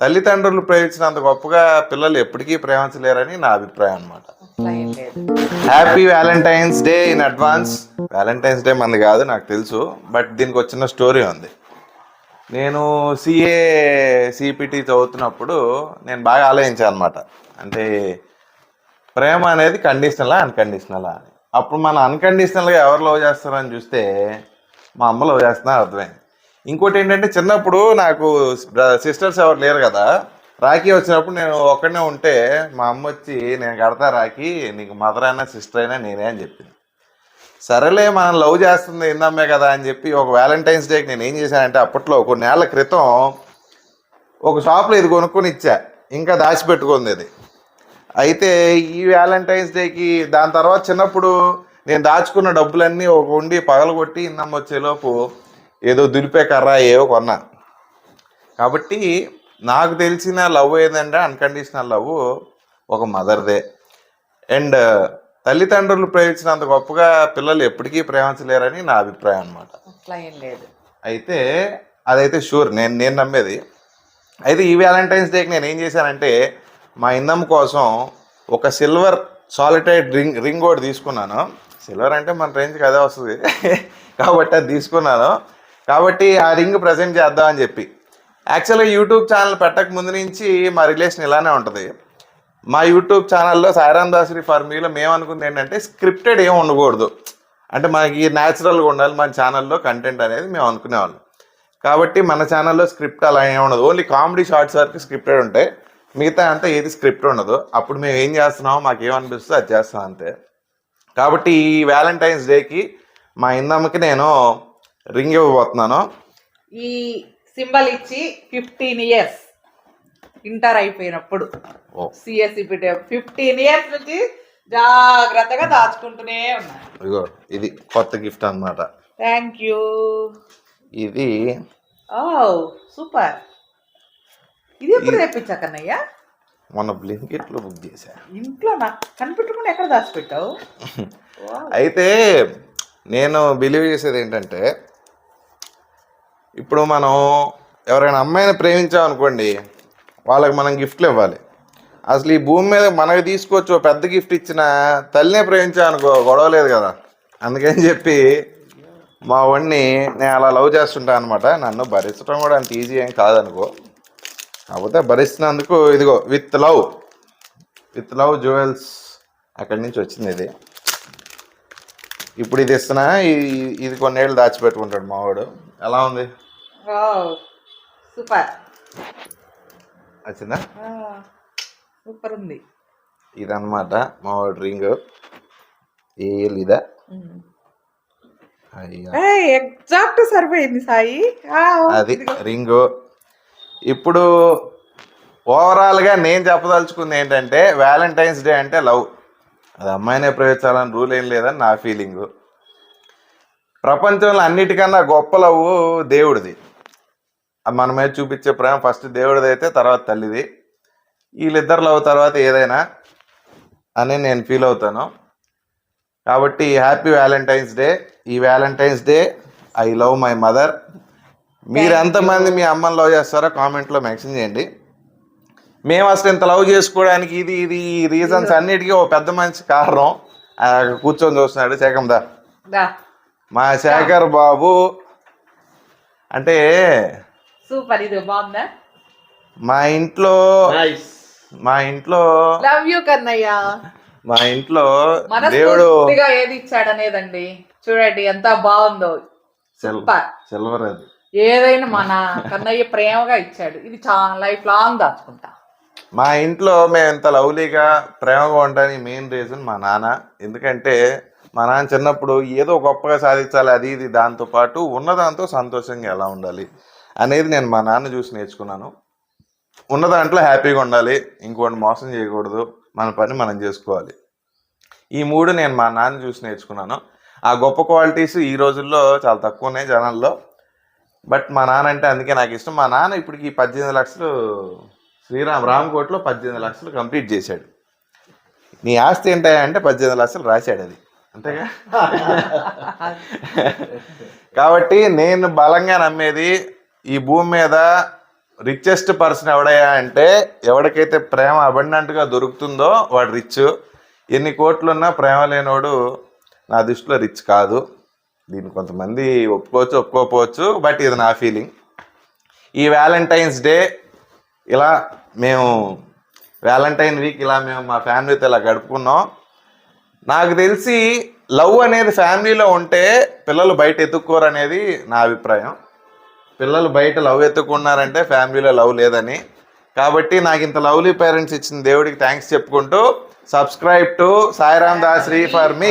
తల్లిదండ్రులు ప్రేమించినంత గొప్పగా పిల్లలు ఎప్పటికీ ప్రేమించలేరని నా అభిప్రాయం అనమాట. Happy Valentine's day in advance. Valentine's day మనది కాదు నాకు తెలుసు, బట్ దీనికి వచ్చిన స్టోరీ ఉంది. నేను సిపిటి చదువుతున్నప్పుడు నేను బాగా ఆలోచించాను అనమాట. అంటే ప్రేమ అనేది కండిషనలా అన్కండిషనలా అని. అప్పుడు మన అన్కండిషనల్గా ఎవరు లవ్ చేస్తారని చూస్తే మా అమ్మ లవ్ చేస్తున్నారు అర్థమైంది. ఇంకోటి ఏంటంటే చిన్నప్పుడు నాకు సిస్టర్స్ ఎవరు లేరు కదా, రాఖీ వచ్చినప్పుడు నేను ఒక్కడనే ఉంటే మా అమ్మ వచ్చి నేను కడతా రాఖీ, నీకు మదర్ అయినా సిస్టర్ అయినా నేనే అని చెప్పింది. సరేలే మనం లవ్ చేస్తుంది ఏందమ్మే కదా అని చెప్పి ఒక వ్యాలంటైన్స్ డేకి నేను ఏం చేశానంటే అప్పట్లో కొన్నేళ్ల క్రితం ఒక షాప్లో ఇది కొనుక్కొని ఇచ్చా, ఇంకా దాచిపెట్టుకుంది ఇది. అయితే ఈ వ్యాలంటైన్స్ డేకి దాని తర్వాత చిన్నప్పుడు నేను దాచుకున్న డబ్బులన్నీ ఒక ఉండి పగలగొట్టి ఇన్నమ్మ వచ్చేలోపు ఏదో దులిపే కర్ర ఏవో కొన్నా. కాబట్టి నాకు తెలిసిన లవ్ ఏంటంటే అన్కండిషనల్ లవ్ ఒక మదర్దే. అండ్ తల్లిదండ్రులు ప్రేమించినంత గొప్పగా పిల్లలు ఎప్పటికీ ప్రేమించలేరని నా అభిప్రాయం అనమాట. అయితే అదైతే షూర్, నేను నమ్మేది. అయితే ఈ వ్యాలంటైన్స్ డేకి నేను ఏం చేశానంటే మా ఇందమ్మ కోసం ఒక సిల్వర్ సాలిటైడ్ రింగ్ ఒకటి తీసుకున్నాను. సిల్వర్ అంటే మన రేంజ్కి అదే వస్తుంది కాబట్టి అది తీసుకున్నాను. కాబట్టి ఆ రింగ్ ప్రజెంట్ చేద్దామని చెప్పి. యాక్చువల్గా యూట్యూబ్ ఛానల్ పెట్టక ముందు నుంచి మా రిలేషన్ ఇలానే ఉంటుంది. మా యూట్యూబ్ ఛానల్లో సాయిరామ్ దాసరి ఫర్ మీలో మేము అనుకుంది ఏంటంటే స్క్రిప్టెడ్ ఏమి ఉండకూడదు, అంటే మనకి న్యాచురల్గా ఉండాలి మన ఛానల్లో కంటెంట్ అనేది మేము అనుకునేవాళ్ళం. కాబట్టి మన ఛానల్లో స్క్రిప్ట్ అలా ఏమి ఉండదు, ఓన్లీ కామెడీ షార్ట్స్ వరకు స్క్రిప్టెడ్ ఉంటాయి, మిగతా అంతా ఏది స్క్రిప్ట్ ఉండదు. అప్పుడు మేము ఏం చేస్తున్నామో మాకు ఏమనిపిస్తుందో అది చేస్తాం అంతే. కాబట్టి ఈ వ్యాలంటైన్స్ డేకి మా ఇందమ్మకి నేను రింగ్ ఇవ్వబోతున్నాను. ఈ సింబల్ ఇచ్చి 15 years ఇంటర్ అయిపోయినప్పుడు సిఎస్సి 15 years నుంచి జాగ్రత్తగా దాచుకుంటూనే ఉన్నాను. ఇగో ఇది కొత్త గిఫ్ట్ అన్నమాట. Thank you. ఇది సూపర్. ఇది ఎప్పుడు తెప్పించా కన్నయ్య? మొన్న బ్లింకిట్లో బుక్ చేశా. ఇంట్లో నాకు కనిపెట్టకుండా ఎక్కడ దాచిపెట్టావు? అయితే నేను బిలీవ్ చేసేది ఏంటంటే ఇప్పుడు మనం ఎవరైనా అమ్మాయిని ప్రేమించామనుకోండి, వాళ్ళకి మనం గిఫ్ట్లు ఇవ్వాలి. అసలు ఈ భూమి మీద మనకి తీసుకోవచ్చు పెద్ద గిఫ్ట్ ఇచ్చిన తల్లినే ప్రేమించామనుకో గొడవలేదు కదా. అందుకని చెప్పి మా వాడిని నేను అలా లవ్ చేస్తుంటాను అనమాట. నన్ను భరించడం కూడా అంత ఈజీ ఏం కాదనుకో, కాకపోతే భరిస్తున్నందుకు ఇదిగో విత్ లవ్ జ్యువెల్స్ అక్కడి నుంచి వచ్చింది ఇది. ఇప్పుడు ఇది ఇస్తున్నా, ఇది కొన్నేళ్ళు దాచిపెట్టుకుంటాడు మావాడు. ఎలా ఉంది? సూపర్. వచ్చిందా? సూపర్ ఉంది. ఇదన్నమాట మావాడు రింగ్. ఇదా ఎగ్జాక్ట్ సరిపోయింది సాయి. అది రింగు. ఇప్పుడు ఓవరాల్గా నేను చెప్పదలుచుకుంది ఏంటంటే వ్యాలంటైన్స్ డే అంటే లవ్, అది అమ్మాయినే ప్రేమించాలని రూల్ ఏం లేదని నా ఫీలింగు. ప్రపంచంలో అన్నిటికన్నా గొప్ప లవ్ దేవుడిది. మన మీద చూపించే ప్రేమ ఫస్ట్ దేవుడిది అయితే తర్వాత తల్లిది. వీళ్ళిద్దరు లవ్ తర్వాత ఏదైనా అని నేను ఫీల్ అవుతాను. కాబట్టి హ్యాపీ వ్యాలంటైన్స్ డే. ఈ Valentine's day I love my mother. మీరు ఎంతమంది మీ అమ్మని లవ్ చేస్తారో కామెంట్లో మెన్షన్ చేయండి. మేము అసలు ఇంత లవ్ చేసుకోవడానికి ఇది రీజన్స్ అన్నిటికీ ఓ పెద్ద మనిషి కారణం. కూర్చొని చూస్తున్నాడు శేఖం దా. మా శేఖర్ బాబు అంటే సూపర్. ఇది బాగుందా? మా ఇంట్లో లవ్ యూ కన్నయ్య. మా ఇంట్లో దేవుడు ఏది ఇచ్చాడనేదండి చూడండి ఎంత బాగుందో. సిల్వర్ అది ఏదైనా మన కన్నయ్య ప్రేమగా ఇచ్చాడు. ఇది చాలా లైఫ్ లాంగ్ దాచుకుంటా. మా ఇంట్లో మేము ఎంత లవ్లీగా ప్రేమగా ఉండడానికి మెయిన్ రీజన్ మా నాన్న. ఎందుకంటే మా నాన్న చిన్నప్పుడు ఏదో గొప్పగా సాధించాలి అది ఇది, దాంతోపాటు ఉన్నదాంతో సంతోషంగా ఎలా ఉండాలి అనేది నేను మా నాన్న చూసి నేర్చుకున్నాను. ఉన్న దాంట్లో హ్యాపీగా ఉండాలి, ఇంకోటి మోసం చేయకూడదు, మన పని మనం చేసుకోవాలి. ఈ మూడు నేను మా నాన్న చూసి నేర్చుకున్నాను. ఆ గొప్ప క్వాలిటీస్ ఈ రోజుల్లో చాలా తక్కువ ఉన్నాయి జనాల్లో. బట్ మా నాన్న అంటే అందుకే నాకు ఇష్టం. మా నాన్న ఇప్పటికి 18 లక్షలు రామకోట్లో 18 లక్షలు కంప్లీట్ చేశాడు. నీ ఆస్తి ఏంటా అంటే 18 లక్షలు రాశాడు, అది అంతేగా. కాబట్టి నేను బలంగా నమ్మేది ఈ భూమి మీద రిచెస్ట్ పర్సన్ ఎవడయ్యా అంటే ఎవరికైతే ప్రేమ అబండెంట్గా దొరుకుతుందో వాడు రిచ్. ఎన్ని కోట్లున్నా ప్రేమ లేనోడు నా దృష్టిలో రిచ్ కాదు. దీన్ని కొంతమంది ఒప్పుకోవచ్చు, ఒప్పుకోకపోవచ్చు, బట్ ఇది నా ఫీలింగ్. ఈ వ్యాలంటైన్స్ డే ఇలా మేము వ్యాలంటైన్ వీక్ ఇలా మేము మా ఫ్యామిలీతో ఇలా గడుపుకున్నాం. నాకు తెలిసి లవ్ అనేది ఫ్యామిలీలో ఉంటే పిల్లలు బయట ఎత్తుక్కోరు అనేది నా అభిప్రాయం. పిల్లలు బయట లవ్ ఎత్తుకున్నారంటే ఫ్యామిలీలో లవ్ లేదని. కాబట్టి నాకు ఇంత లవ్లీ పేరెంట్స్ ఇచ్చిన దేవుడికి థ్యాంక్స్ చెప్పుకుంటూ subscribe to Sairam Dasari for me.